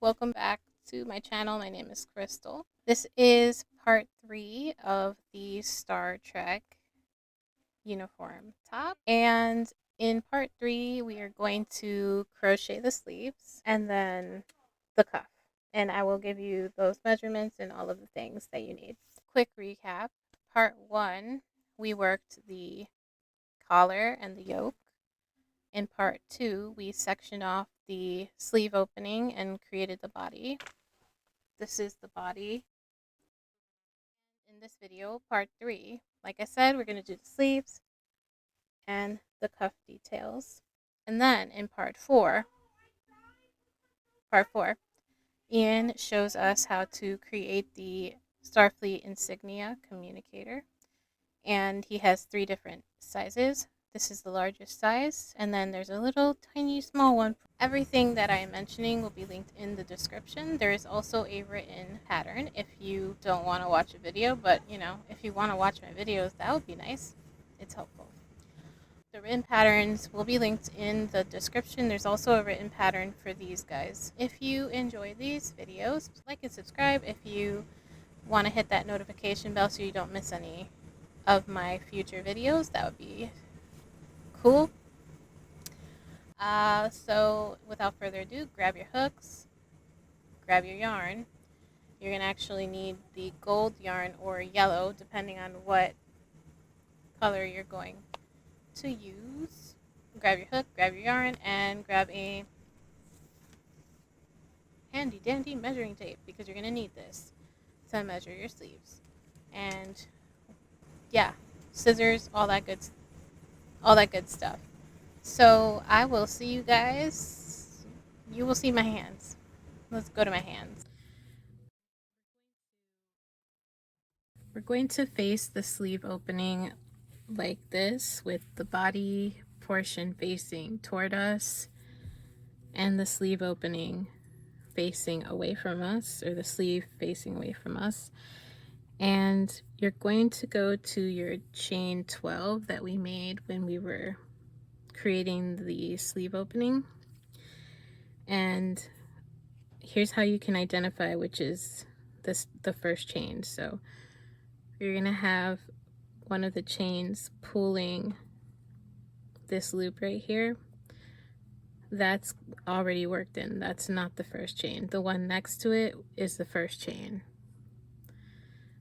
welcome back to my channel. My name is Crystal. This is part 3 of the Star Trek uniform top, and in part 3 we are going to crochet the sleeves and then the cuff, and I will give you those measurements and all of the things that you need. Quick recap: part 1 we worked the collar and the yoke. In part 2, we sectioned off the sleeve opening and created the body. This is the body. In this video, part 3, like I said, we're going to do the sleeves and the cuff details. And then in part 4, Ian shows us how to create the Starfleet insignia communicator. And he has 3 different sizes. This is the largest size, and then there's a little tiny small one. Everything that I am mentioning will be linked in the description. There is also a written pattern if you don't want to watch a video, but if you want to watch my videos, that would be nice. It's helpful. The written patterns will be linked in the description. There's also a written pattern for these guys. If you enjoy these videos, like and subscribe. If you want to hit that notification bell so you don't miss any of my future videos, that would be cool. So without further ado, grab your hooks, grab your yarn. You're going to actually need the gold yarn or yellow, depending on what color you're going to use. Grab your hook, grab your yarn, and grab a handy dandy measuring tape, because you're going to need this to measure your sleeves. And yeah, scissors, all that good stuff. So I will see you guys. You will see my hands. Let's go to my hands. We're going to face the sleeve opening like this, with the body portion facing toward us and the sleeve opening facing away from us, or the sleeve facing away from us. And you're going to go to your chain 12 that we made when we were creating the sleeve opening, and here's how you can identify which is the first chain. So you're gonna have one of the chains pulling this loop right here. That's already worked in. That's not the first chain. The one next to it is the first chain.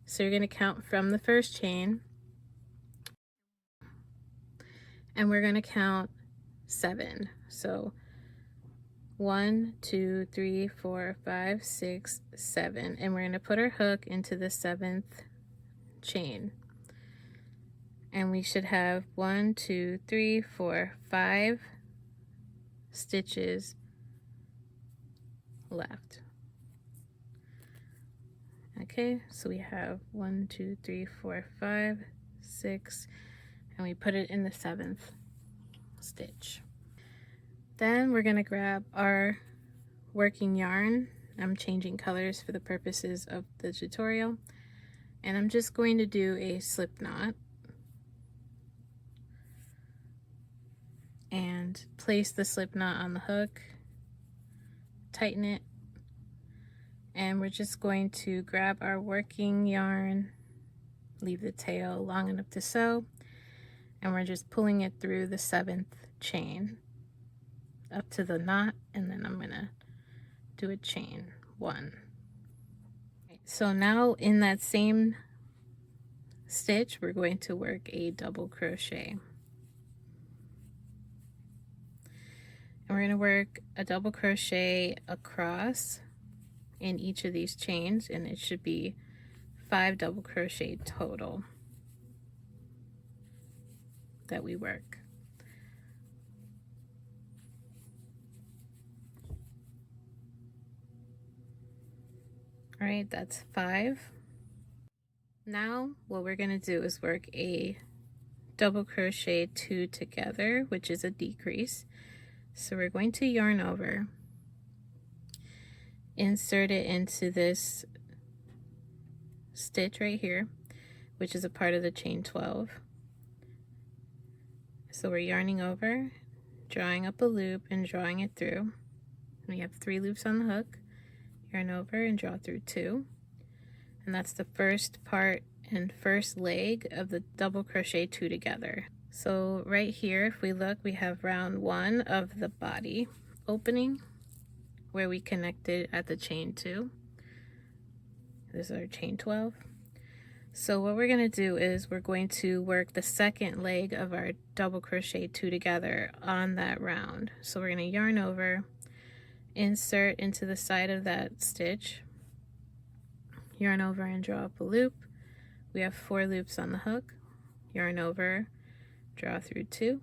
So you're gonna count from the first chain, and we're gonna count 7. So 1, 2, 3, 4, 5, 6, 7, and we're going to put our hook into the 7th chain, and we should have 1, 2, 3, 4, 5 stitches left. Okay, so we have 1, 2, 3, 4, 5, 6, and we put it in the 7th stitch. Then we're going to grab our working yarn. I'm changing colors for the purposes of the tutorial, and I'm just going to do a slip knot and place the slip knot on the hook, tighten it, and we're just going to grab our working yarn, leave the tail long enough to sew, and we're just pulling it through the 7th chain up to the knot, and then I'm gonna do a chain 1. So now in that same stitch, we're going to work a double crochet. And we're going to work a double crochet across in each of these chains, and it should be 5 double crochet total that we work. All right, that's 5. Now what we're going to do is work a double crochet 2 together, which is a decrease. So we're going to yarn over, insert it into this stitch right here, which is a part of the chain 12. So we're yarning over, drawing up a loop and drawing it through. We have 3 loops on the hook, yarn over and draw through 2, and that's the first part and first leg of the double crochet 2 together. So right here, if we look, we have round 1 of the body opening where we connected at the chain 2. This is our chain 12. So what we're going to do is we're going to work the second leg of our double crochet 2 together on that round. So we're going to yarn over, insert into the side of that stitch, yarn over and draw up a loop. We have 4 loops on the hook, yarn over, draw through 2, and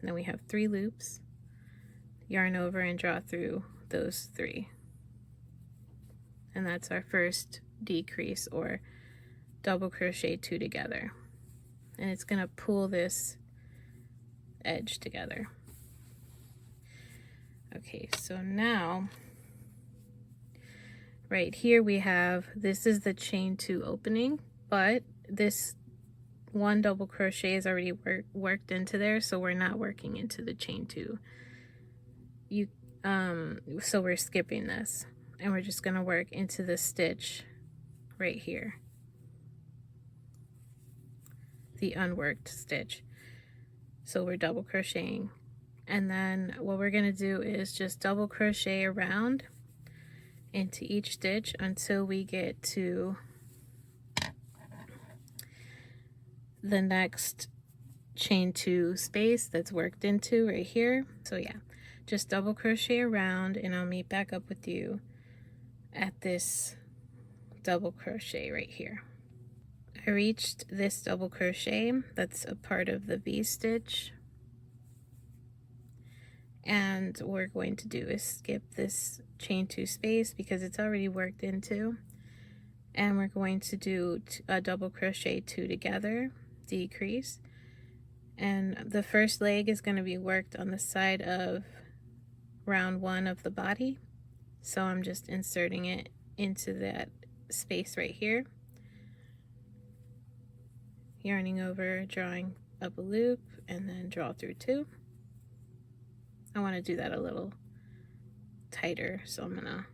then we have 3 loops, yarn over and draw through those 3. And that's our first decrease or double crochet 2 together, and it's going to pull this edge together. Okay, so now right here we have, this is the chain 2 opening, but this 1 double crochet is already worked into there, so we're not working into the chain 2. So we're skipping this, and we're just going to work into the stitch right here, the unworked stitch. So we're double crocheting, and then what we're going to do is just double crochet around into each stitch until we get to the next chain 2 space that's worked into right here. So yeah, just double crochet around, and I'll meet back up with you at this double crochet right here. I reached this double crochet that's a part of the V-stitch, and what we're going to do is skip this chain 2 space because it's already worked into, and we're going to do a double crochet 2 together, decrease, and the first leg is going to be worked on the side of round 1 of the body, so I'm just inserting it into that space right here, yarning over, drawing up a loop, and then draw through 2. I want to do that a little tighter, so I'm gonna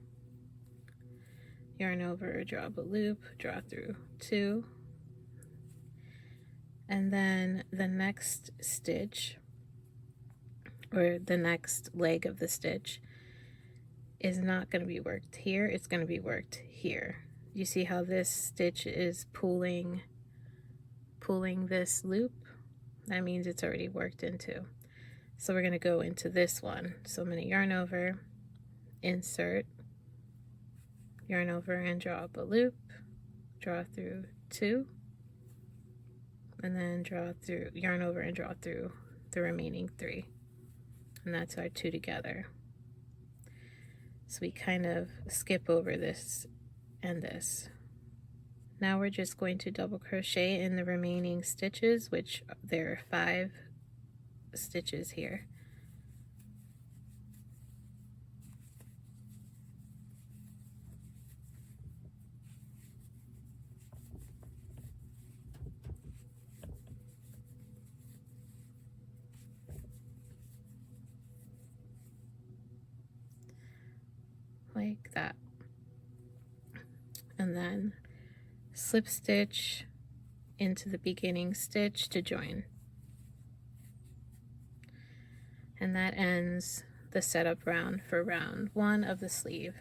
yarn over, draw up a loop, draw through 2, and then the next stitch, or the next leg of the stitch, is not going to be worked here, it's going to be worked here. You see how this stitch is pulling this loop? That means it's already worked into. So we're going to go into this one. So I'm going to yarn over, insert, yarn over and draw up a loop, draw through 2, and then draw through, yarn over and draw through the remaining 3. And that's our 2 together. So we kind of skip over this and this. Now we're just going to double crochet in the remaining stitches, which there are 5 stitches here. Like that. And then slip stitch into the beginning stitch to join. And that ends the setup round for round 1 of the sleeve.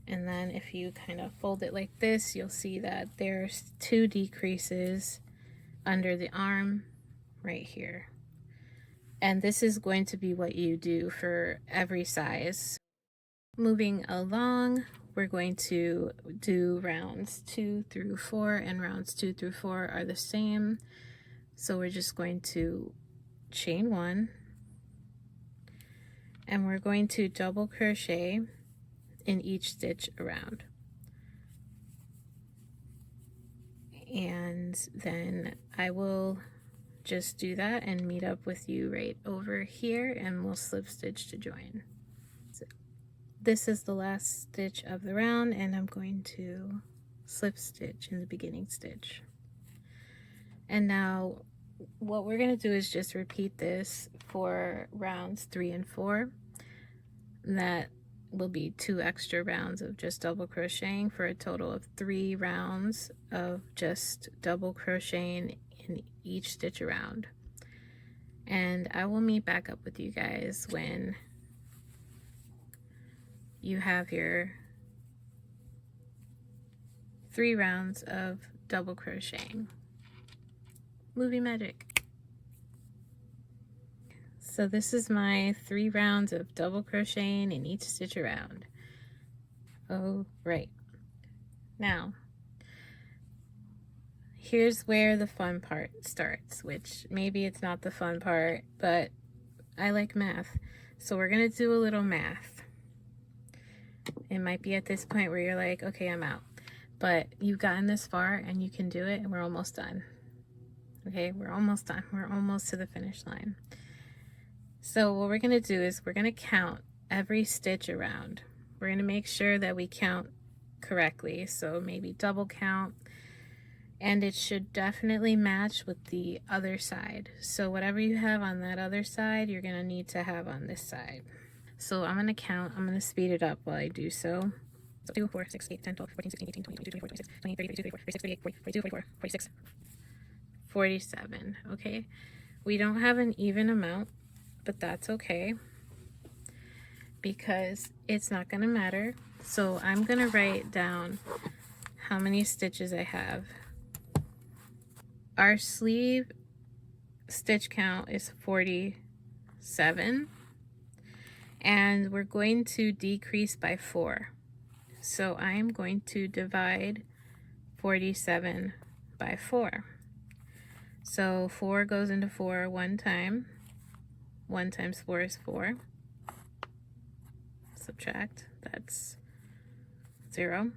And then if you kind of fold it like this, you'll see that there's 2 decreases under the arm right here. And this is going to be what you do for every size. Moving along, we're going to do rounds 2 through 4, and rounds 2 through 4 are the same. So we're just going to chain 1, and we're going to double crochet in each stitch around. And then I will just do that and meet up with you right over here, and we'll slip stitch to join. So this is the last stitch of the round, and I'm going to slip stitch in the beginning stitch. And now what we're going to do is just repeat this for rounds 3 and 4. That will be 2 extra rounds of just double crocheting for a total of 3 rounds of just double crocheting in each stitch around. And I will meet back up with you guys when you have your 3 rounds of double crocheting. Movie magic. So this is my 3 rounds of double crocheting in each stitch around. Oh, right. Now, here's where the fun part starts, which maybe it's not the fun part, but I like math. So we're gonna do a little math. It might be at this point where you're like, okay, I'm out. But you've gotten this far and you can do it, and we're almost done. Okay, we're almost done. We're almost to the finish line. So what we're gonna do is we're gonna count every stitch around. We're gonna make sure that we count correctly. So maybe double count, and it should definitely match with the other side. So whatever you have on that other side, you're gonna need to have on this side. So I'm gonna count, I'm gonna speed it up while I do so. 2, 4, 6, 8, 10, 12, 14, 16, 18, 20, 22, 24, 26, 28, 30, 32, 34, 36, 38, 40, 42, 44, 46, 47, okay? We don't have an even amount, but that's okay because it's not gonna matter. So I'm gonna write down how many stitches I have. Our sleeve stitch count is 47, and we're going to decrease by 4. So I am going to divide 47 by 4. So 4 goes into 4 one time. 1 times 4 is 4. Subtract, that's 0.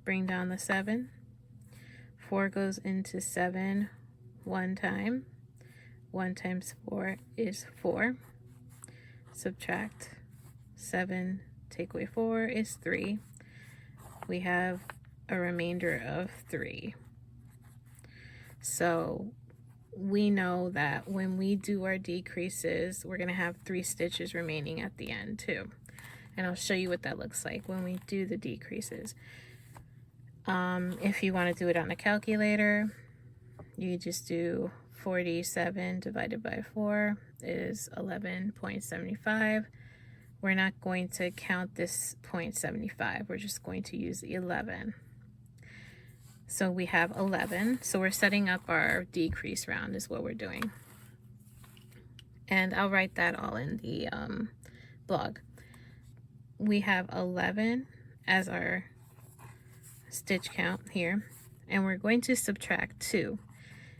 Bring down the 7. 4 goes into 7 one time. 1 times 4 is 4. Subtract 7, take away 4 is 3. We have a remainder of 3. So we know that when we do our decreases, we're going to have 3 stitches remaining at the end too. And I'll show you what that looks like when we do the decreases. If you want to do it on a calculator, you just do 47 divided by 4 is 11.75. We're not going to count this 0.75. We're just going to use 11. So we have 11. So we're setting up our decrease round is what we're doing. And I'll write that all in the blog. We have 11 as our stitch count here. And we're going to subtract 2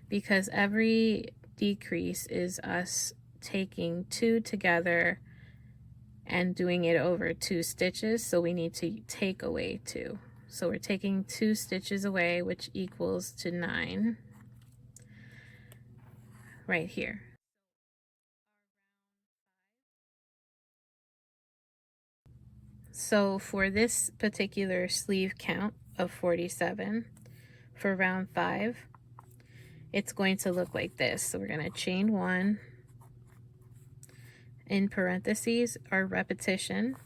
because every decrease is us taking 2 together and doing it over 2 stitches, so we need to take away 2. So we're taking 2 stitches away, which equals to 9 right here. So for this particular sleeve count of 47 for round 5, it's going to look like this. So we're going to chain 1. In parentheses, our repetition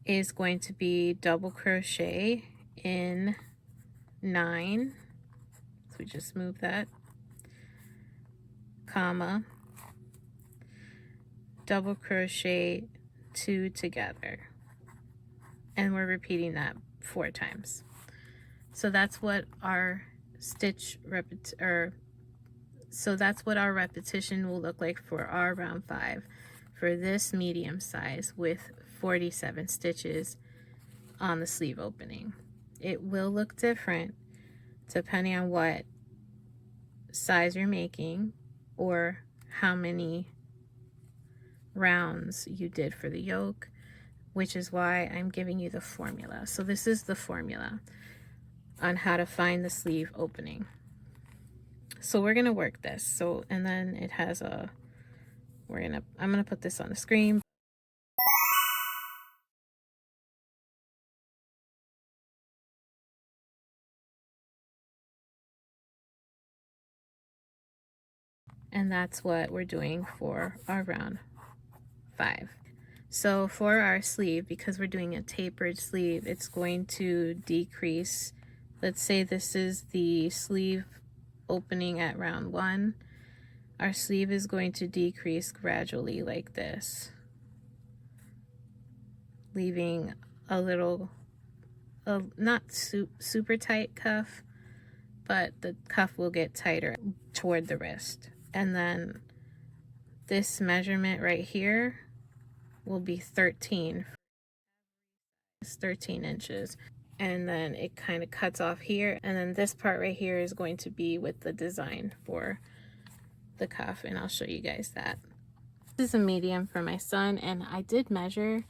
is going to be double crochet in 9. So we just move that, comma, double crochet 2 together. And we're repeating that 4 times. So that's what our repetition will look like for our round 5 for this medium size with 47 stitches on the sleeve opening. It will look different depending on what size you're making or how many rounds you did for the yoke, which is why I'm giving you the formula. So this is the formula on how to find the sleeve opening. So we're gonna work this. So, and then it has a, I'm gonna put this on the screen. And that's what we're doing for our round 5. So for our sleeve, because we're doing a tapered sleeve, it's going to decrease. Let's say this is the sleeve opening at round 1. Our sleeve is going to decrease gradually like this, leaving a little, not super tight cuff, but the cuff will get tighter toward the wrist. And then this measurement right here will be 13. It's 13 inches. And then it kind of cuts off here. And then this part right here is going to be with the design for the cuff. And I'll show you guys that. This is a medium for my son. And I did measure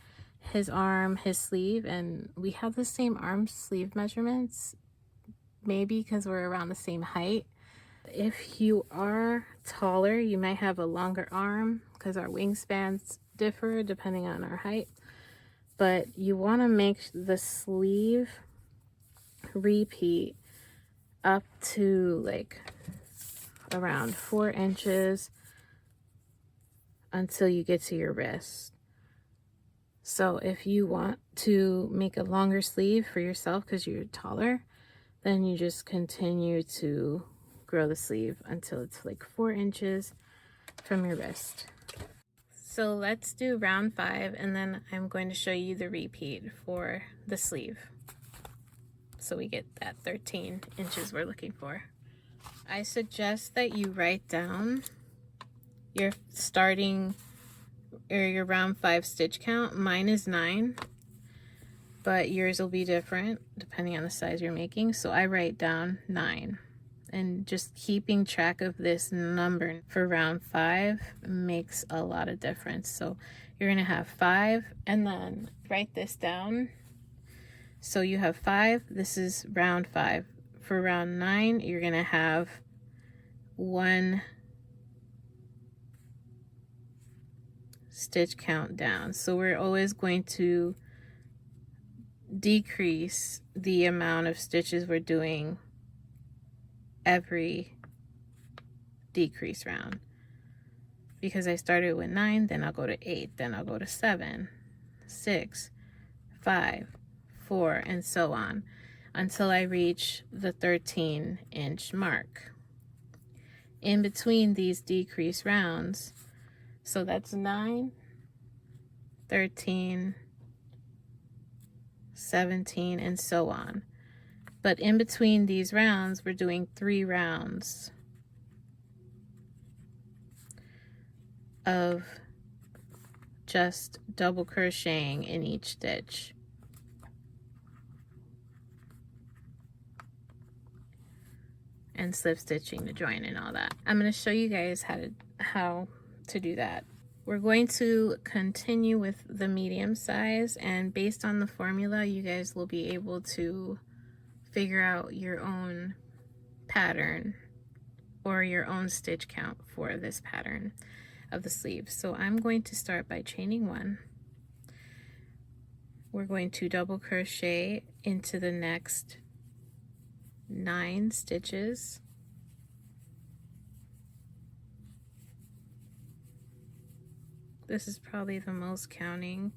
his arm, his sleeve. And we have the same arm sleeve measurements. Maybe because we're around the same height. If you are taller, you might have a longer arm because our wingspans differ depending on our height. But you want to make the sleeve repeat up to like around 4 inches until you get to your wrist. So if you want to make a longer sleeve for yourself because you're taller, then you just continue to grow the sleeve until it's like 4 inches from your wrist. So let's do round 5, and then I'm going to show you the repeat for the sleeve, so we get that 13 inches we're looking for. I suggest that you write down your starting or your round 5 stitch count. Mine is 9, but yours will be different depending on the size you're making. So I write down 9. And just keeping track of this number for round 5 makes a lot of difference. So you're gonna have 5, and then write this down. So you have 5, this is round 5. For round 9, you're gonna have 1 stitch count down. So we're always going to decrease the amount of stitches we're doing every decrease round. Because I started with 9, then I'll go to 8, then I'll go to 7, 6, 5, 4, and so on until I reach the 13-inch mark. In between these decrease rounds, so that's 9, 13, 17, and so on. But in between these rounds, we're doing 3 rounds of just double crocheting in each stitch. And slip stitching the join and all that. I'm going to show you guys how to do that. We're going to continue with the medium size, and based on the formula, you guys will be able to figure out your own pattern or your own stitch count for this pattern of the sleeve. So I'm going to start by chaining 1. We're going to double crochet into the next 9 stitches. This is probably the most counting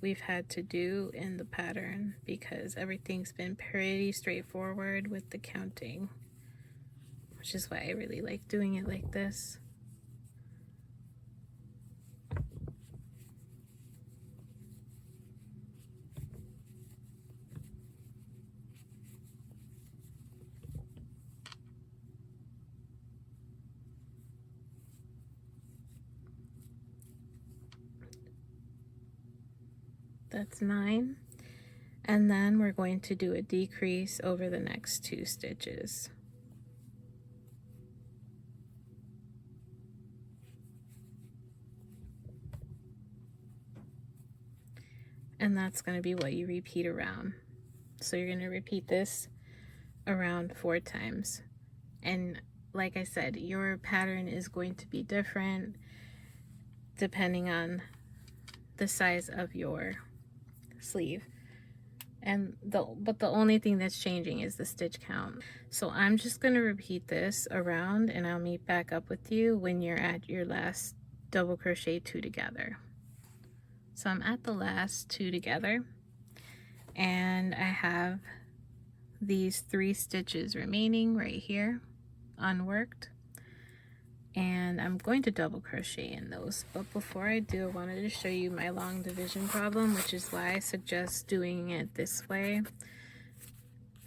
we've had to do in the pattern because everything's been pretty straightforward with the counting, which is why I really like doing it like this. That's 9. And then we're going to do a decrease over the next 2 stitches. And that's going to be what you repeat around. So you're going to repeat this around 4 times. And like I said, your pattern is going to be different depending on the size of your sleeve. But the only thing that's changing is the stitch count. So I'm just going to repeat this around, and I'll meet back up with you when you're at your last double crochet 2 together. So I'm at the last 2 together, and I have these 3 stitches remaining right here unworked, and I'm going to double crochet in those. But before I do, I wanted to show you my long division problem, which is why I suggest doing it this way,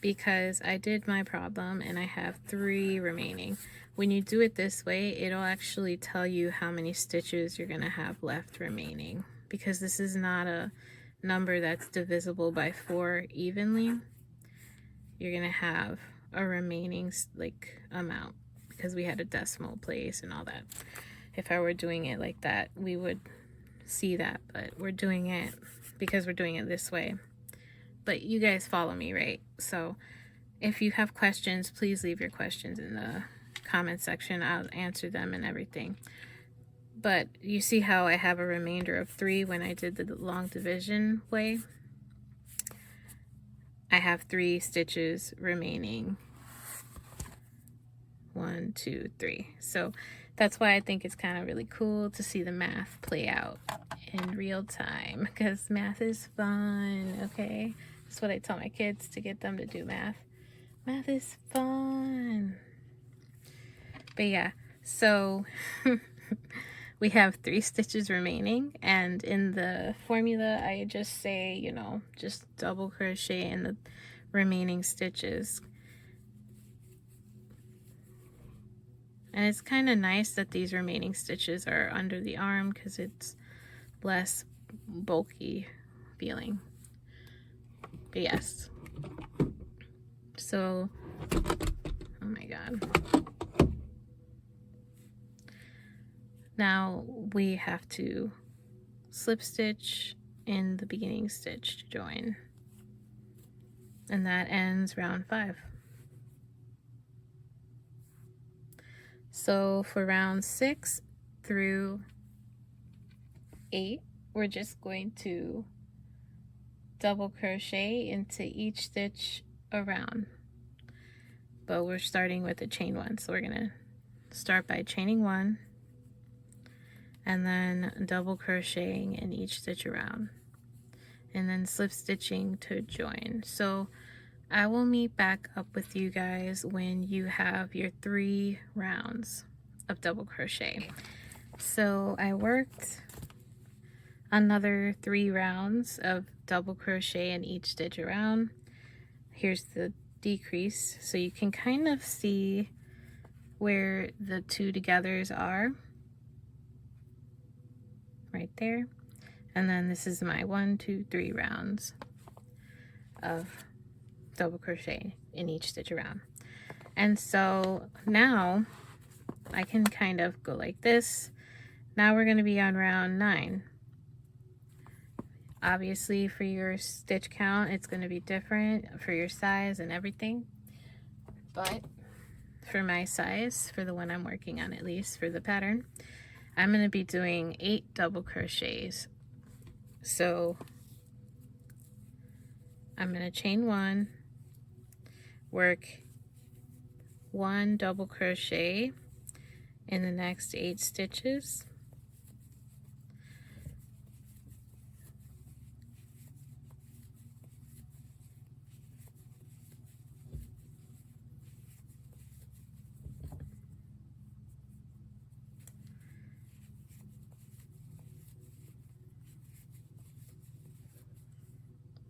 because I did my problem and I have 3 remaining. When you do it this way, it'll actually tell you how many stitches you're going to have left remaining, because this is not a number that's divisible by 4 evenly. You're going to have a remaining like amount, because we had a decimal place and all that. If I were doing it like that, we would see that, but we're doing it because we're doing it this way. But you guys follow me, right? So if you have questions, please leave your questions in the comment section. I'll answer them and everything. But you see how I have a remainder of 3 when I did the long division way? I have 3 stitches remaining. 1, 2, 3. So that's why I think it's kind of really cool to see the math play out in real time, because math is fun, okay? That's what I tell my kids, to get them to do math. Math is fun. But yeah, so we have 3 stitches remaining, and in the formula I just say, you know, just double crochet in the remaining stitches. And it's kind of nice that these remaining stitches are under the arm, because it's less bulky feeling. But yes, so oh my god, now we have to slip stitch in the beginning stitch to join, and that ends round 5. So for round 6 through 8, we're just going to double crochet into each stitch around, but we're starting with a chain 1. So we're gonna start by chaining 1 and then double crocheting in each stitch around, and then slip stitching to join. So I will meet back up with you guys when you have your 3 rounds of double crochet. So I worked another 3 rounds of double crochet in each stitch around. Here's the decrease, so you can kind of see where the 2 togethers are right there. And then this is my 1, 2, 3 rounds of double crochet in each stitch around. And so now I can kind of go like this. Now we're going to be on round 9. Obviously for your stitch count it's going to be different for your size and everything, but for my size, for the one I'm working on, at least for the pattern, I'm going to be doing 8 double crochets. So I'm going to chain 1, work 1 double crochet in the next 8 stitches,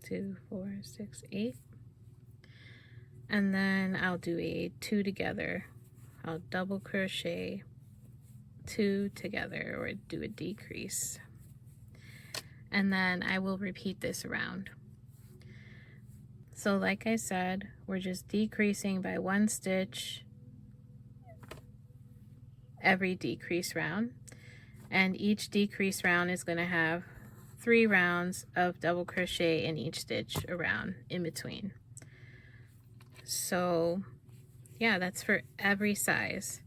two, 4, 6, 8, and then I'll do a 2 together. I'll double crochet 2 together, or do a decrease, and then I will repeat this around. So like I said, we're just decreasing by 1 stitch every decrease round, and each decrease round is going to have 3 rounds of double crochet in each stitch around in between. So yeah, that's for every size.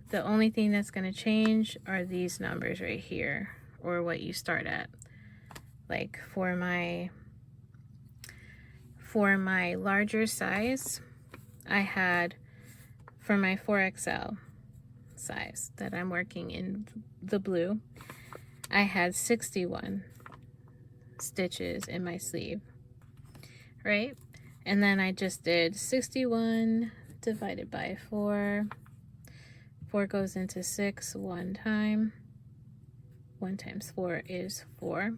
The only thing that's going to change are these numbers right here, or what you start at. Like for my larger size, I had, for my 4XL size that I'm working in the blue, I had 61 stitches in my sleeve, right? And then I just did 61 divided by 4. 4 goes into 6 one time. 1 times 4 is 4.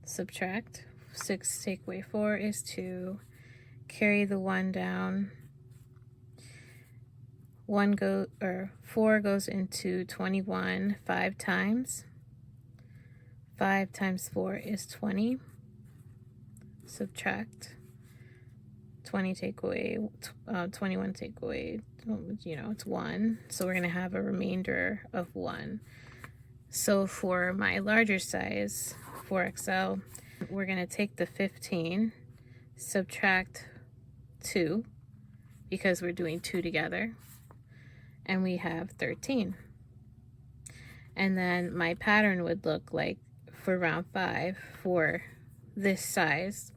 Subtract. 6 take away 4 is 2. Carry the 1 down. 4 goes into 21 5 times. 5 times 4 is 20. Subtract. 20 take away 21 take away, it's 1, so we're going to have a remainder of 1. So for my larger size 4XL, we're going to take the 15, subtract 2 because we're doing 2 together, and we have 13. And then my pattern would look like for round 5 for this size.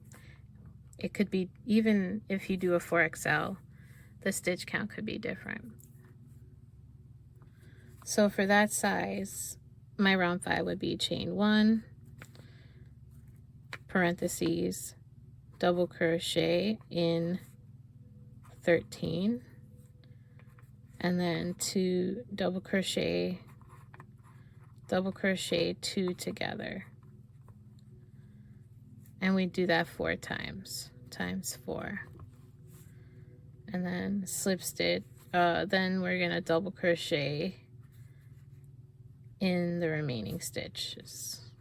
It could be, even if you do a 4XL, the stitch count could be different. So for that size, my round 5 would be chain 1, parentheses, double crochet in 13, and then 2 double crochet 2 together. And we do that 4 times 4, and then slip stitch. Then we're gonna double crochet in the remaining stitches,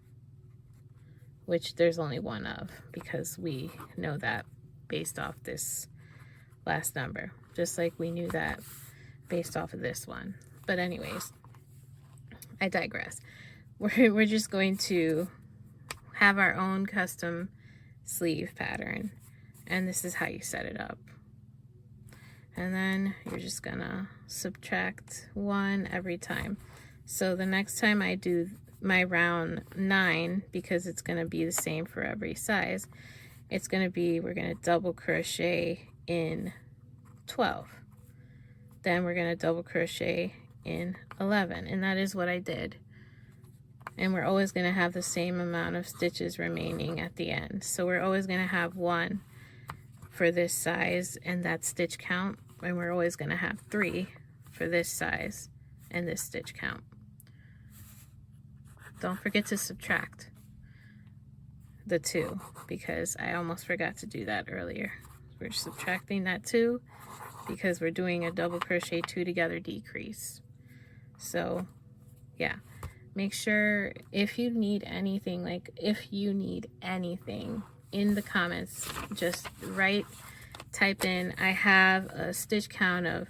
which there's only 1 of, because we know that based off this last number, just like we knew that based off of this one. But anyways, I digress. We're just going to have our own custom sleeve pattern, and this is how you set it up. And then you're just gonna subtract 1 every time. So the next time I do my round 9, because it's gonna be the same for every size, it's gonna be, we're gonna double crochet in 12, then we're gonna double crochet in 11, and that is what I did. And we're always going to have the same amount of stitches remaining at the end. So we're always going to have 1 for this size and that stitch count, and we're always going to have 3 for this size and this stitch count. Don't forget to subtract the 2, because I almost forgot to do that earlier. We're subtracting that 2 because we're doing a double crochet 2 together decrease. So yeah. Make sure, if you need anything in the comments, just type in, I have a stitch count of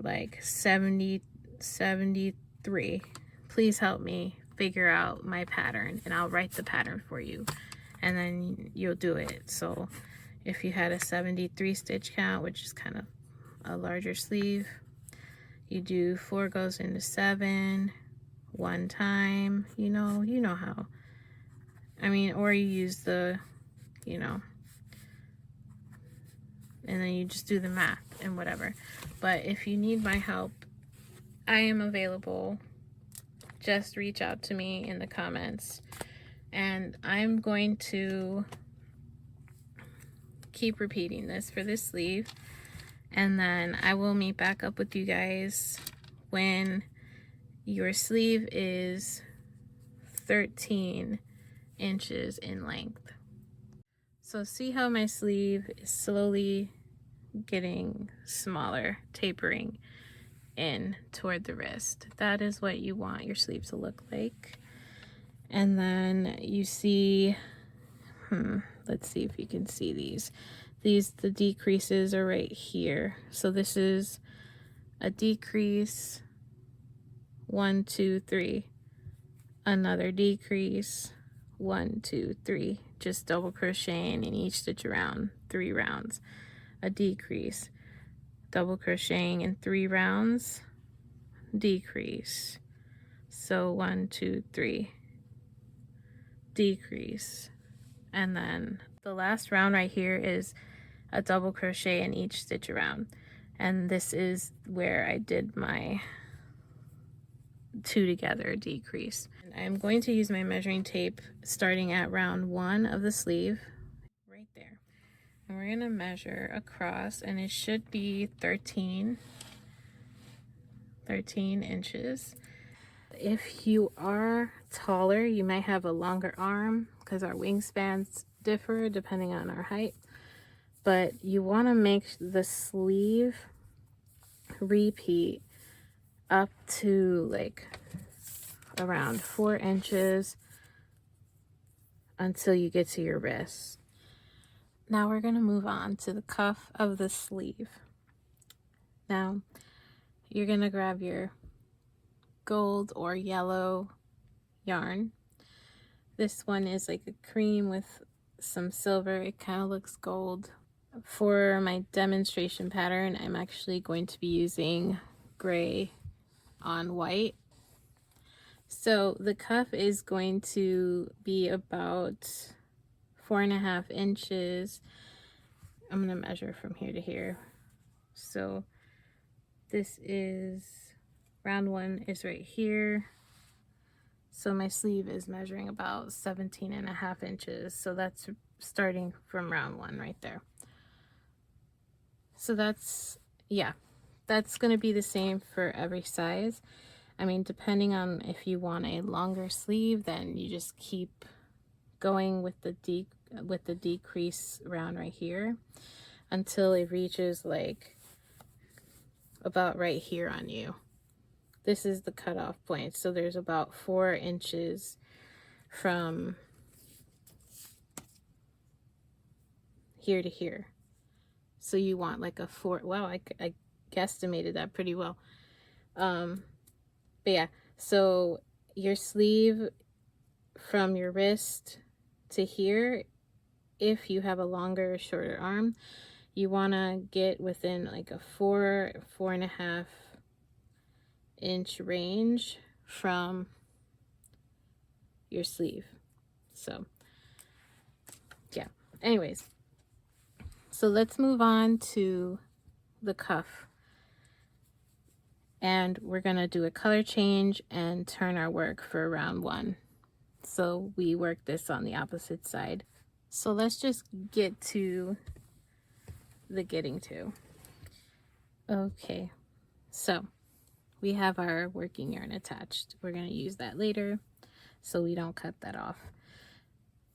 like 73. Please help me figure out my pattern, and I'll write the pattern for you, and then you'll do it. So if you had a 73 stitch count, which is kind of a larger sleeve, you do 4 goes into 7 1 time, you know how. I mean, or you use the, and then you just do the math and whatever. But if you need my help, I am available. Just reach out to me in the comments, and I'm going to keep repeating this for this sleeve. And then I will meet back up with you guys when your sleeve is 13 inches in length. So see how my sleeve is slowly getting smaller, tapering in toward the wrist. That is what you want your sleeve to look like. And then you see, let's see if you can see these. The decreases are right here. So this is a decrease, 1 2 3, another decrease, 1 2 3, just double crocheting in each stitch around 3 rounds, a decrease, double crocheting in 3 rounds, decrease. So 1 2 3, decrease. And then the last round right here is a double crochet in each stitch around, and this is where I did my two together decrease. And I'm going to use my measuring tape starting at round 1 of the sleeve right there. And we're going to measure across, and it should be 13 inches. If you are taller, you might have a longer arm because our wingspans differ depending on our height. But you want to make the sleeve repeat up to like around 4 inches until you get to your wrist. Now we're going to move on to the cuff of the sleeve. Now you're going to grab your gold or yellow yarn. This one is like a cream with some silver. It kind of looks gold. For my demonstration pattern, I'm actually going to be using gray on white. So the cuff is going to be about 4.5 inches. I'm going to measure from here to here. So this is, round 1 is right here. So my sleeve is measuring about 17.5 inches. So that's starting from round 1 right there. So that's, yeah, that's going to be the same for every size. I mean, depending on if you want a longer sleeve, then you just keep going with the decrease round right here until it reaches like about right here on you. This is the cutoff point. So there's about 4 inches from here to here. So you want like a 4, wow, I guesstimated that pretty well. But yeah, so your sleeve from your wrist to here, if you have a longer or shorter arm, you want to get within like a 4.5 inch range from your sleeve. So yeah, anyways, so let's move on to the cuff, and we're gonna do a color change and turn our work for round 1. So we work this on the opposite side. So let's just get to the getting to. Okay, so we have our working yarn attached. We're going to use that later so we don't cut that off.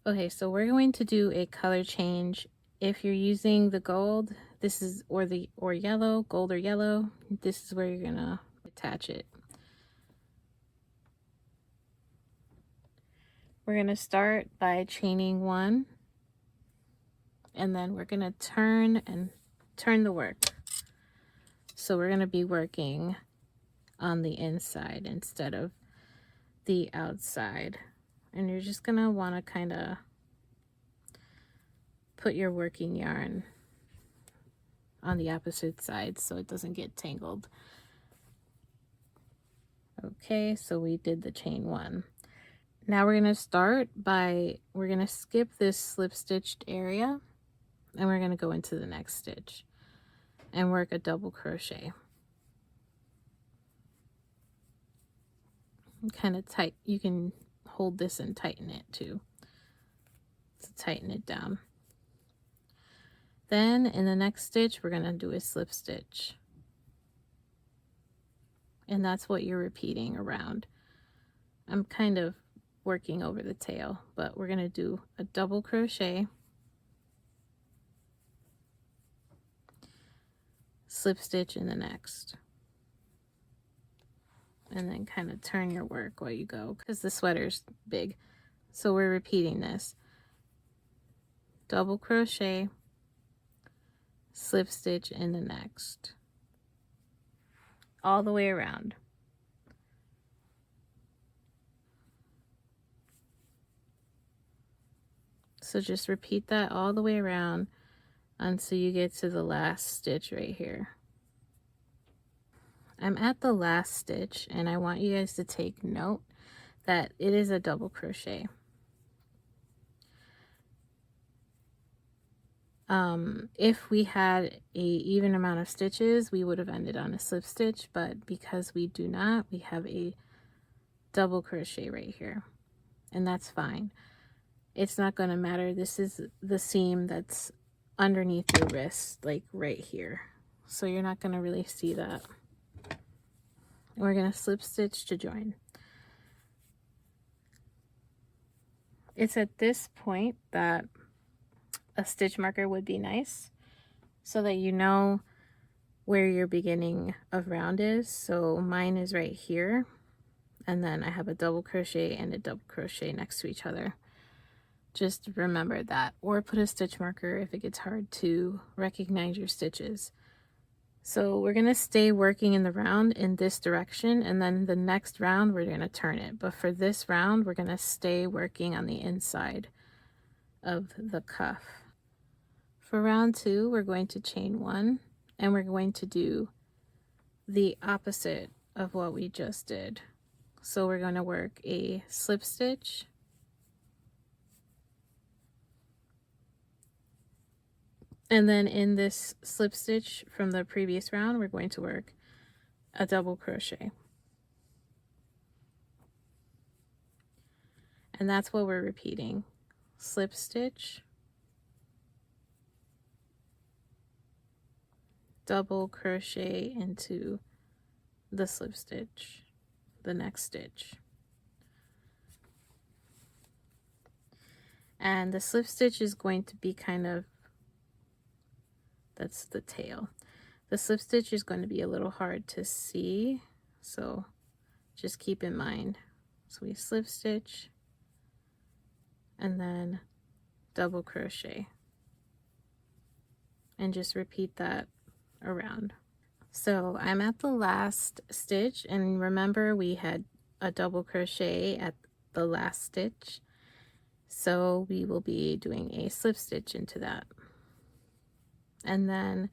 Okay, so we're going to do a color change. If you're using the gold, this is, or yellow, gold or yellow, this is where you're going to attach it. We're going to start by chaining 1, and then we're going to turn the work. So we're going to be working on the inside instead of the outside. And you're just going to want to kind of put your working yarn on the opposite side so it doesn't get tangled. Okay, so we did the chain 1. Now we're going to start by, we're going to skip this slip stitched area, and we're going to go into the next stitch and work a double crochet. Kind of tight. You can hold this and tighten it too to tighten it down. Then in the next stitch, we're going to do a slip stitch. And that's what you're repeating around. I'm kind of working over the tail, but we're going to do a double crochet, slip stitch in the next, and then kind of turn your work while you go because the sweater's big. So we're repeating this. Double crochet, slip stitch in the next, all the way around. So just repeat that all the way around until you get to the last stitch right here. I'm at the last stitch, and I want you guys to take note that it is a double crochet. If we had a even amount of stitches, we would have ended on a slip stitch, but because we do not, we have a double crochet right here, and that's fine. It's not going to matter. This is the seam that's underneath your wrist, like right here, so you're not going to really see that. We're going to slip stitch to join. It's at this point that a stitch marker would be nice, so that you know where your beginning of round is. So mine is right here, and then I have a double crochet and a double crochet next to each other. Just remember that, or put a stitch marker if it gets hard to recognize your stitches. So we're going to stay working in the round in this direction, and then the next round we're going to turn it. But for this round, we're going to stay working on the inside of the cuff. For round 2, we're going to chain 1, and we're going to do the opposite of what we just did. So we're going to work a slip stitch, and then in this slip stitch from the previous round, we're going to work a double crochet. And that's what we're repeating. Slip stitch, double crochet into the slip stitch, the next stitch. And the slip stitch is going to be kind of, that's the tail. The slip stitch is going to be a little hard to see, so just keep in mind. So we slip stitch and then double crochet, and just repeat that around. So I'm at the last stitch, and remember we had a double crochet at the last stitch, so we will be doing a slip stitch into that. And then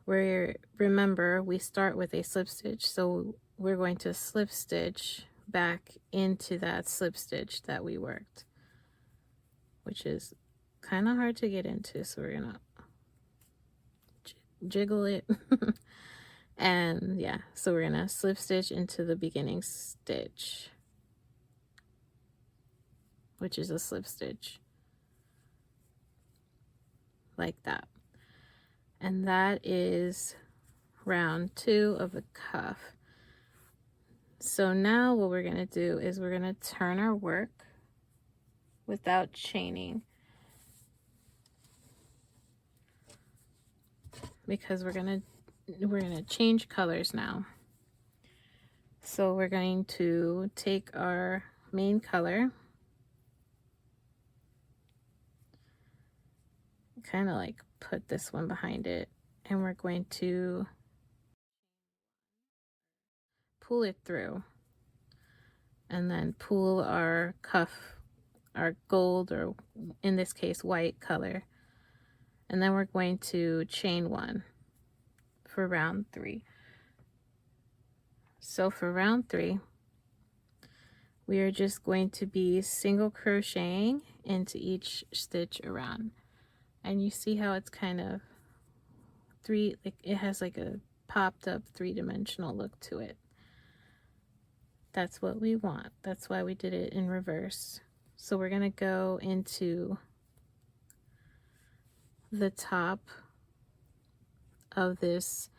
remember we start with a slip stitch, so we're going to slip stitch back into that slip stitch that we worked, which is kind of hard to get into, so we're gonna jiggle it. And yeah, so we're gonna slip stitch into the beginning stitch, which is a slip stitch like that. And that is round 2 of the cuff. So now what we're gonna do is we're gonna turn our work without chaining, because we're gonna change colors now. So we're going to take our main color, kind of like put this one behind it, and we're going to pull it through, and then pull our cuff, our gold, or in this case white color, and then we're going to chain 1 for round 3. So for round 3, we are just going to be single crocheting into each stitch around. And you see how it's kind of like it has like a popped up 3-dimensional look to it. That's what we want. That's why we did it in reverse. So we're going to go into the top of this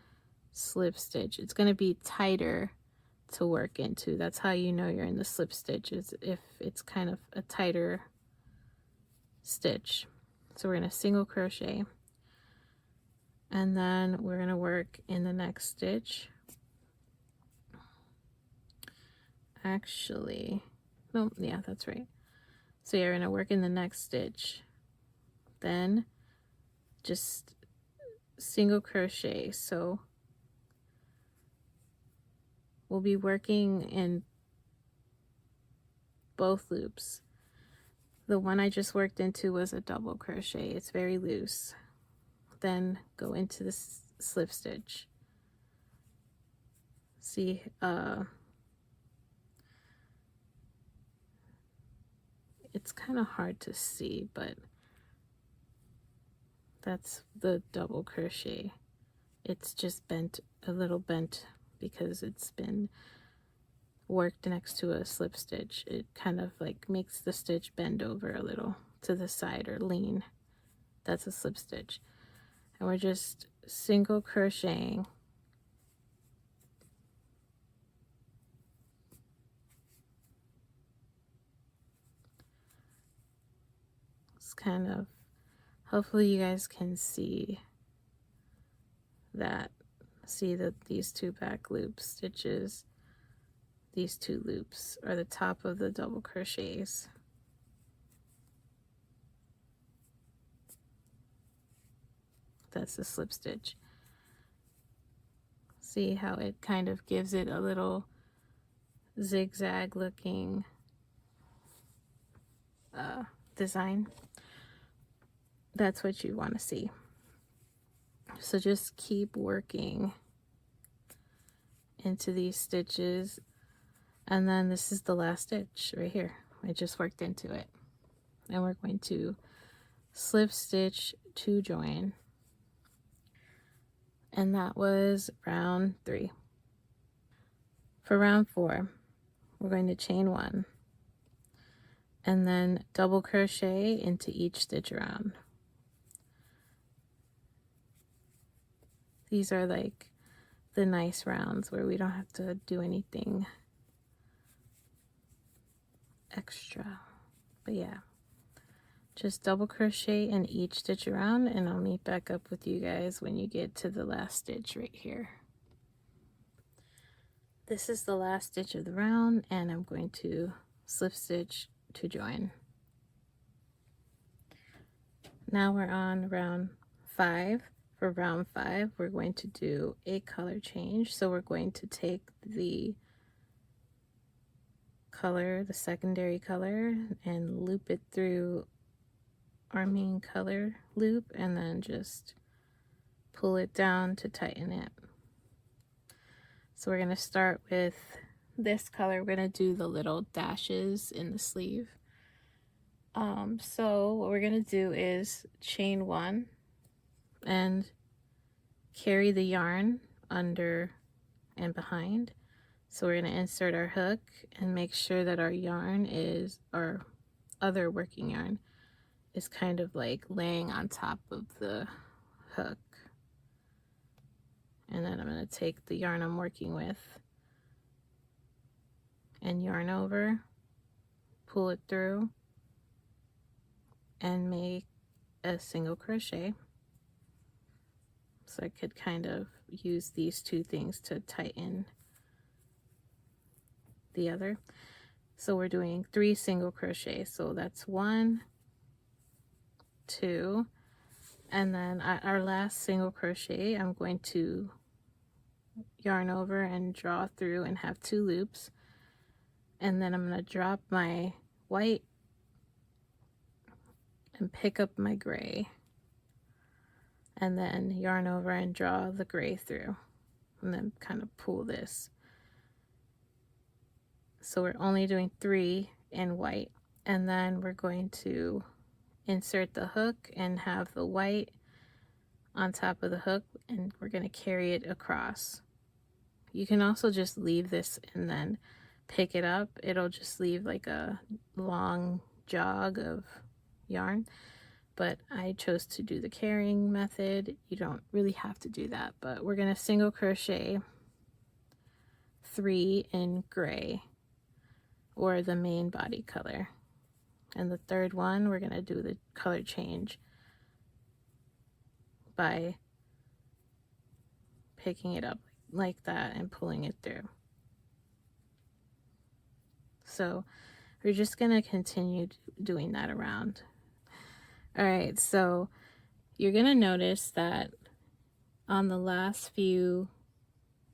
slip stitch. It's going to be tighter to work into. That's how you know you're in the slip stitch, is if it's kind of a tighter stitch. So we're going to single crochet, and then we're going to work in the next stitch. Actually, no, yeah, that's right. So you're going to work in the next stitch, then just single crochet. So we'll be working in both loops. The one I just worked into was a double crochet. It's very loose. Then go into the slip stitch. See, it's kind of hard to see, but that's the double crochet. It's just bent, a little bent, because it's been worked next to a slip stitch. It kind of like makes the stitch bend over a little to the side or lean. That's a slip stitch. And we're just single crocheting it's kind of, hopefully you guys can see that, see that these two back loop stitches, these two loops are the top of the double crochets. That's the slip stitch. See how it kind of gives it a little zigzag looking design. That's what you want to see. So just keep working into these stitches, and then this is the last stitch right here. I just worked into it, and we're going to slip stitch to join, and that was round 3. For round 4, we're going to chain 1 and then double crochet into each stitch around. These are like the nice rounds where we don't have to do anything extra. But yeah, just double crochet in each stitch around, and I'll meet back up with you guys when you get to the last stitch right here. This is the last stitch of the round, and I'm going to slip stitch to join. Now we're on round 5. For round 5, we're going to do a color change. So we're going to take the color, the secondary color, and loop it through our main color loop, and then just pull it down to tighten it. So we're going to start with this color. We're going to do the little dashes in the sleeve. So what we're going to do is chain 1 and carry the yarn under and behind. So we're going to insert our hook and make sure that our yarn is, our other working yarn is kind of like laying on top of the hook. And then I'm going to take the yarn I'm working with and yarn over, pull it through, and make a single crochet. So I could kind of use these two things to tighten the other. So we're doing 3 single crochets. So that's 1, 2, and then our last single crochet, I'm going to yarn over and draw through and have 2 loops. And then I'm going to drop my white and pick up my gray, and then yarn over and draw the gray through, and then kind of pull this. So we're only doing 3 in white, and then we're going to insert the hook and have the white on top of the hook, and we're going to carry it across. You can also just leave this and then pick it up. It'll just leave like a long jog of yarn, but I chose to do the carrying method. You don't really have to do that, but we're going to single crochet 3 in gray, or the main body color, and the third one we're going to do the color change by picking it up like that and pulling it through. So we're just going to continue doing that around. All right, so you're going to notice that on the last few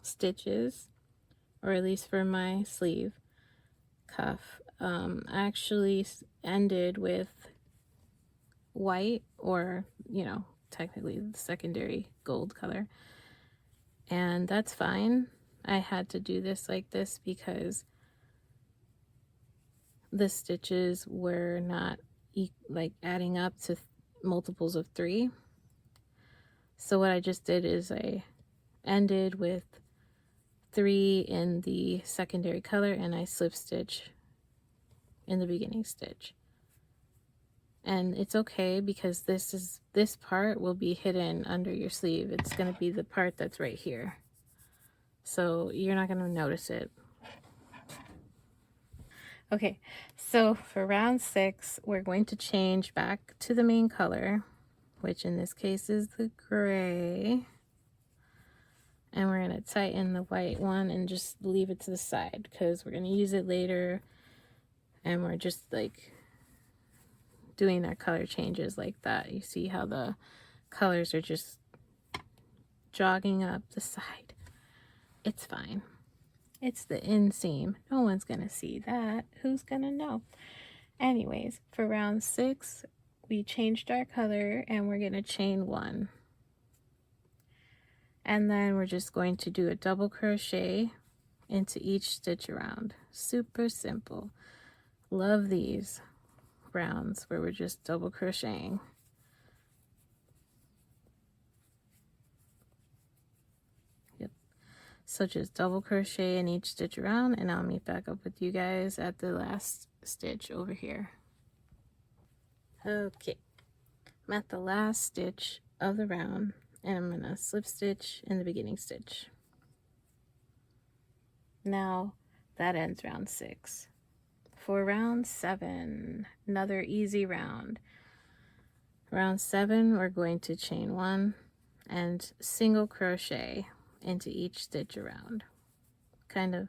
stitches, or at least for my sleeve cuff, I actually ended with white, or technically the secondary gold color, and that's fine. I had to do this like this because the stitches were not like adding up to multiples of 3. So what I just did is I ended with 3 in the secondary color, and I slip stitch in the beginning stitch. And it's okay because this part will be hidden under your sleeve. It's going to be the part that's right here, so you're not going to notice it. Okay, so for round 6 we're going to change back to the main color, which in this case is the gray, and we're going to tighten the white one and just leave it to the side because we're going to use it later, and we're just like doing our color changes like that. You see how the colors are just jogging up the side. It's fine. It's the inseam. No one's gonna see that. Who's gonna know? Anyways, for round 6 we changed our color and we're gonna chain 1, and then we're just going to do a double crochet into each stitch around. Super simple. Love these rounds where we're just double crocheting. Yep. So just double crochet in each stitch around, and I'll meet back up with you guys at the last stitch over here. Okay, I'm at the last stitch of the round, and I'm gonna slip stitch in the beginning stitch. Now that ends round 6. For round 7, another easy round. Round 7 we're going to chain 1 and single crochet into each stitch around, kind of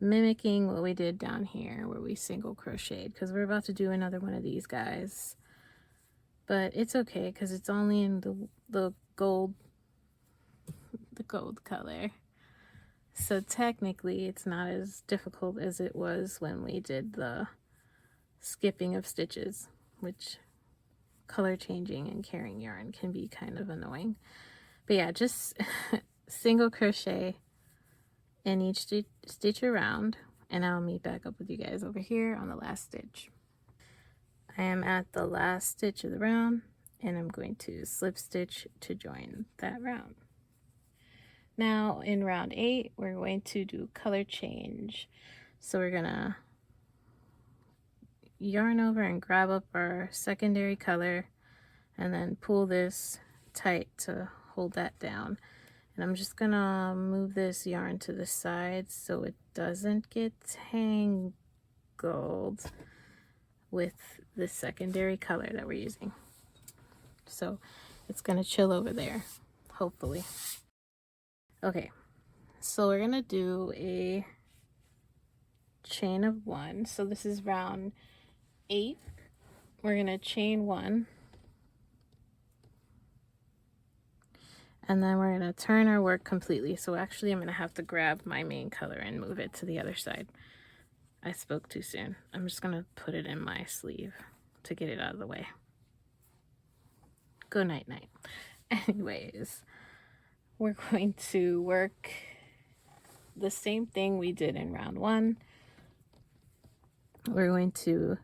mimicking what we did down here where we single crocheted, because we're about to do another one of these guys. But it's okay because it's only in the gold color, so technically it's not as difficult as it was when we did the skipping of stitches, which color changing and carrying yarn can be kind of annoying. But yeah, just single crochet in each stitch around, and I'll meet back up with you guys over here on the last stitch. I am at the last stitch of the round, and I'm going to slip stitch to join that round. Now in round 8 we're going to do color change. So we're gonna yarn over and grab up our secondary color and then pull this tight to hold that down. And I'm just gonna move this yarn to the side so it doesn't get tangled with the secondary color that we're using. So it's gonna chill over there, hopefully. Okay, so we're gonna do a chain of 1. So this is round 8. We're gonna chain 1, and then we're gonna turn our work completely. So actually I'm gonna have to grab my main color and move it to the other side. I spoke too soon. I'm just gonna put it in my sleeve to get it out of the way. Go night night. Anyways, we're going to work the same thing we did in round 1. We're going to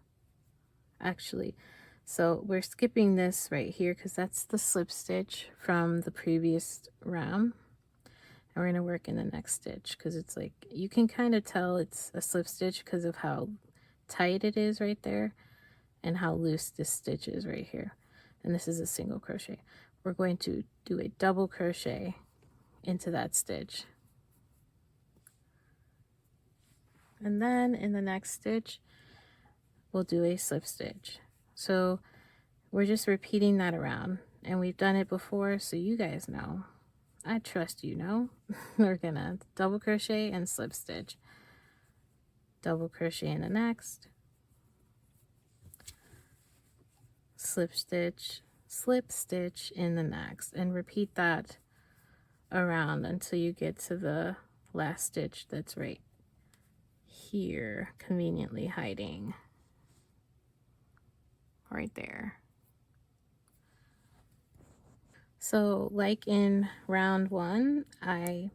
so we're skipping this right here because that's the slip stitch from the previous round, and we're going to work in the next stitch because it's like you can kind of tell it's a slip stitch because of how tight it is right there and how loose this stitch is right here. And this is a single crochet. We're going to do a double crochet into that stitch, and then in the next stitch we'll do a slip stitch. So we're just repeating that around, and we've done it before, so you guys know. I trust you know. We're gonna double crochet and slip stitch, double crochet in the next, slip stitch in the next, and repeat that around until you get to the last stitch that's right here, conveniently hiding right there. So like in round 1, I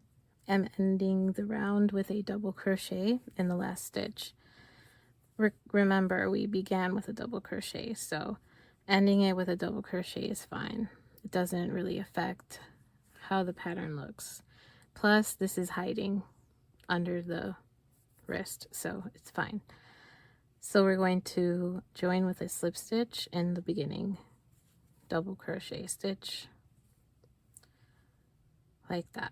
am ending the round with a double crochet in the last stitch. Remember, we began with a double crochet, so ending it with a double crochet is fine. It doesn't really affect how the pattern looks. Plus, this is hiding under the wrist, so it's fine. So we're going to join with a slip stitch in the beginning, double crochet stitch like that.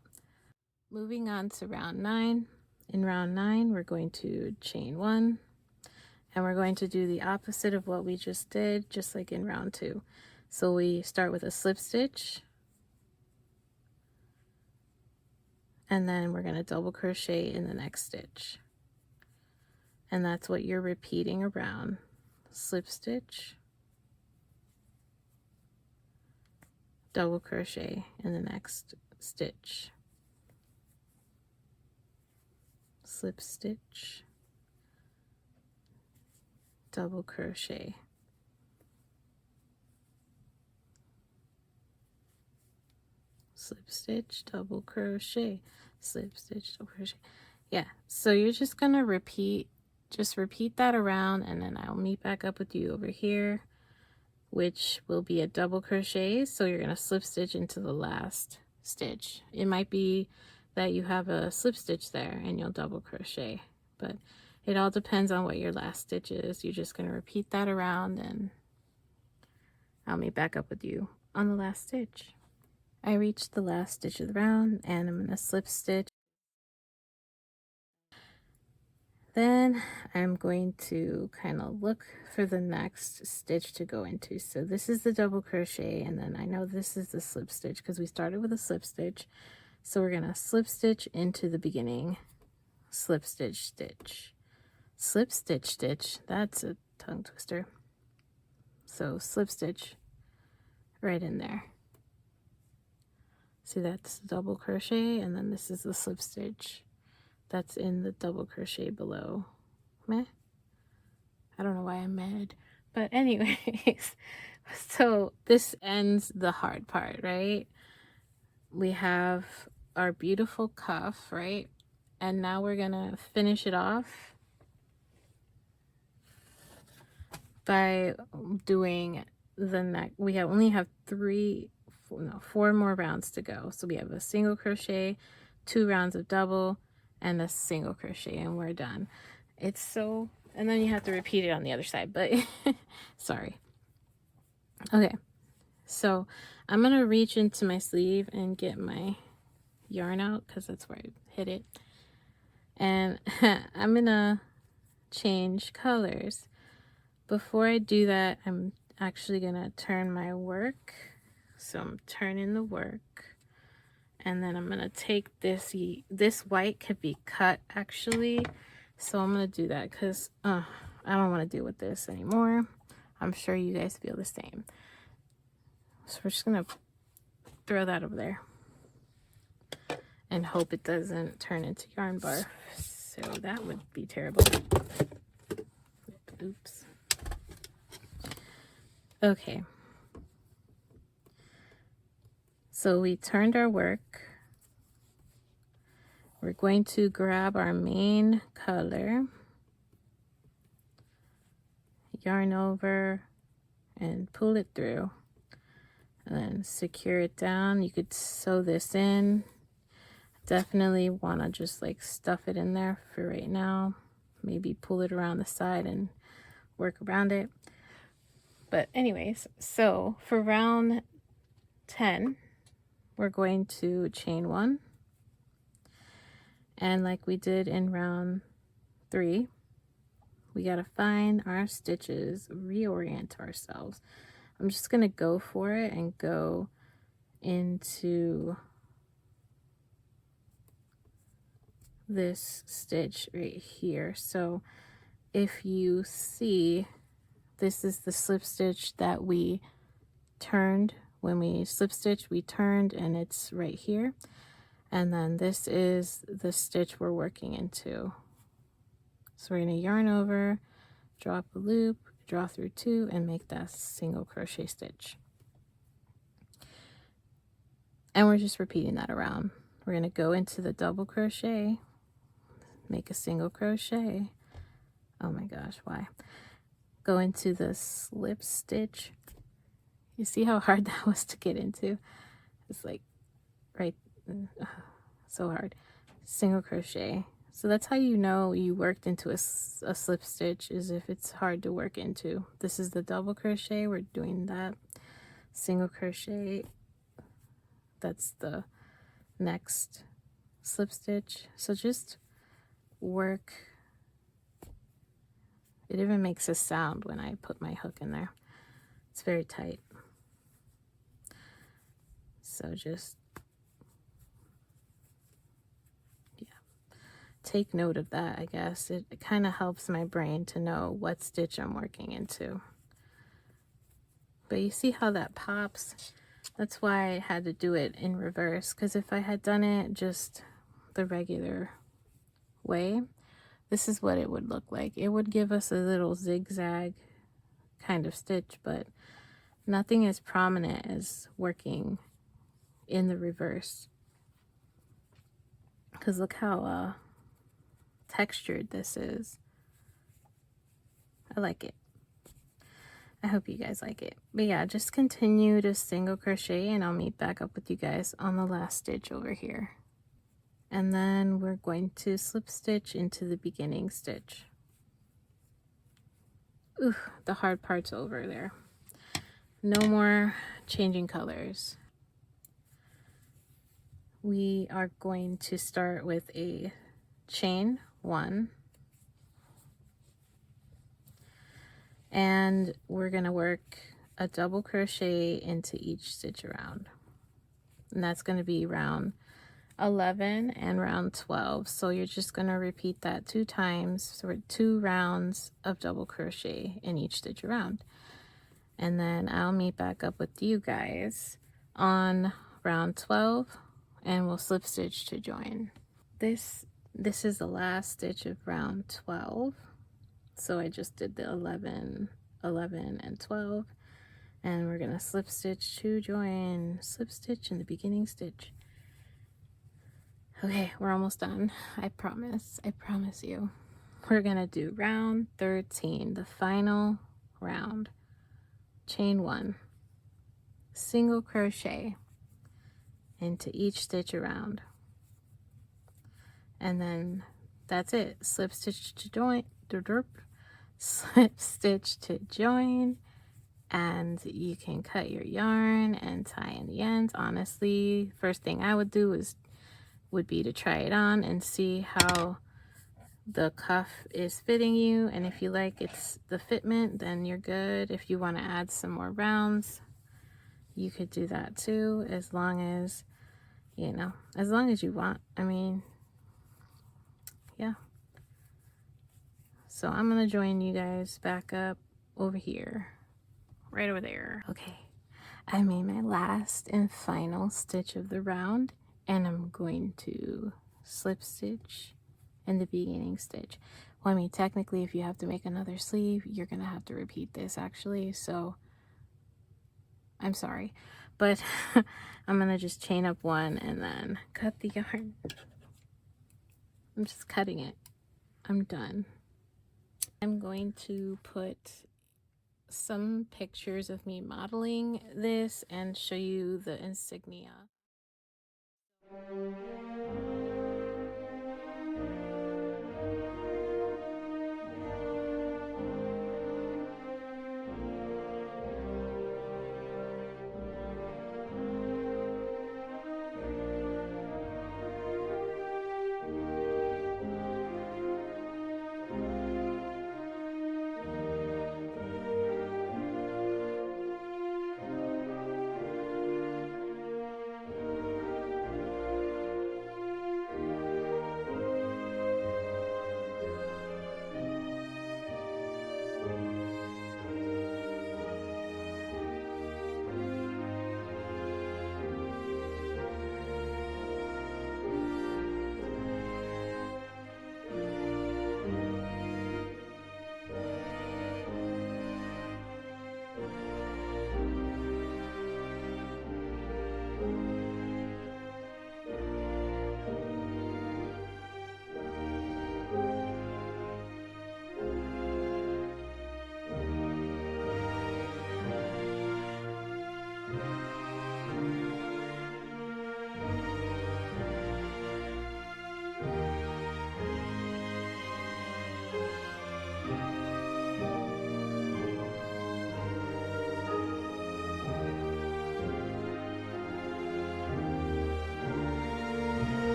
Moving on to round 9. In round 9 we're going to chain 1, and we're going to do the opposite of what we just did, just like in round 2. So we start with a slip stitch, and then we're going to double crochet in the next stitch, and that's what you're repeating around. Slip stitch, double crochet in the next stitch, slip stitch, double crochet, slip stitch, double crochet, slip stitch, double crochet. Yeah, so you're just gonna repeat that around, and then I'll meet back up with you over here, which will be a double crochet. So you're gonna slip stitch into the last stitch. It might be that you have a slip stitch there and you'll double crochet, but it all depends on what your last stitch is. You're just gonna repeat that around, and I'll meet back up with you on the last stitch. I reached the last stitch of the round, and I'm gonna slip stitch. Then I'm going to kind of look for the next stitch to go into. So this is the double crochet, and then I know this is the slip stitch because we started with a slip stitch. So we're gonna slip stitch into the beginning, slip stitch, stitch, slip stitch, stitch. That's a tongue twister. So slip stitch right in there. See, that's the double crochet, and then this is the slip stitch that's in the double crochet below. Meh. I don't know why I'm mad, but anyways, so this ends the hard part, right? We have our beautiful cuff, right? And now we're gonna finish it off by doing the neck. We only have 4 more rounds to go. So we have a single crochet, 2 rounds of double, and a single crochet, and we're done. It's so, and then you have to repeat it on the other side, but sorry. Okay, so I'm gonna reach into my sleeve and get my yarn out because that's where I hit it, and I'm gonna change colors. Before I do that, I'm actually gonna turn my work. So I'm turning the work, and then I'm gonna take this white could be cut actually, so I'm gonna do that because I don't want to deal with this anymore. I'm sure you guys feel the same. So we're just gonna throw that over there and hope it doesn't turn into yarn barf. So that would be terrible. Oops. Okay. So we turned our work. We're going to grab our main color, yarn over, and pull it through, and then secure it down. You could sew this in. Definitely want to just like stuff it in there for right now. Maybe pull it around the side and work around it. But anyways, so for round 10, we're going to chain 1. And like we did in round 3, we got to find our stitches, reorient ourselves. I'm just going to go for it and go into this stitch right here. So if you see, this is the slip stitch that we turned. When we slip stitch, we turned, and it's right here. And then this is the stitch we're working into. So we're going to yarn over, drop a loop, draw through 2, and make that single crochet stitch. And we're just repeating that around. We're going to go into the double crochet, make a single crochet. Oh my gosh, why? Go into the slip stitch. You see how hard that was to get into? It's like right, so hard. Single crochet, So that's how you know you worked into a slip stitch, is if it's hard to work into. This is the double crochet, we're doing that. Single crochet, that's the next slip stitch. So just work. It even makes a sound when I put my hook in there. It's very tight. So just, yeah, take note of that, I guess. It kind of helps my brain to know what stitch I'm working into. But you see how that pops? That's why I had to do it in reverse, because if I had done it just the regular way, this is what it would look like. It would give us a little zigzag kind of stitch, but nothing as prominent as working in the reverse. Because look how textured this is. I like it. I hope you guys like it. But yeah, just continue to single crochet and I'll meet back up with you guys on the last stitch over here. And then we're going to slip stitch into the beginning stitch. Ooh, the hard part's over there. No more changing colors. We are going to start with a chain 1, and we're going to work a double crochet into each stitch around, and that's going to be round 11 and round 12. So you're just going to repeat that 2 times, so we're 2 rounds of double crochet in each stitch around, and then I'll meet back up with you guys on round 12 and we'll slip stitch to join. This is the last stitch of round 12, so I just did the 11 and 12, and we're gonna slip stitch to join, slip stitch in the beginning stitch. Okay, we're almost done. I promise you. We're gonna do round 13, the final round. Chain 1, single crochet into each stitch around, and then that's it. Slip stitch to join, slip stitch to join, and you can cut your yarn and tie in the ends. Honestly, first thing I would do would be to try it on and see how the cuff is fitting you, and if you like it's the fitment, then you're good. If you want to add some more rounds, you could do that too, as long as, you know, as long as you want. I mean, yeah. So I'm gonna join you guys back up over here, right over there. Okay, I made my last and final stitch of the round, and I'm going to slip stitch in the beginning stitch. Well, I mean, technically if you have to make another sleeve, you're gonna have to repeat this actually, so I'm sorry, but I'm gonna just chain up 1 and then cut the yarn. I'm just cutting it. I'm done. I'm going to put some pictures of me modeling this and show you the insignia.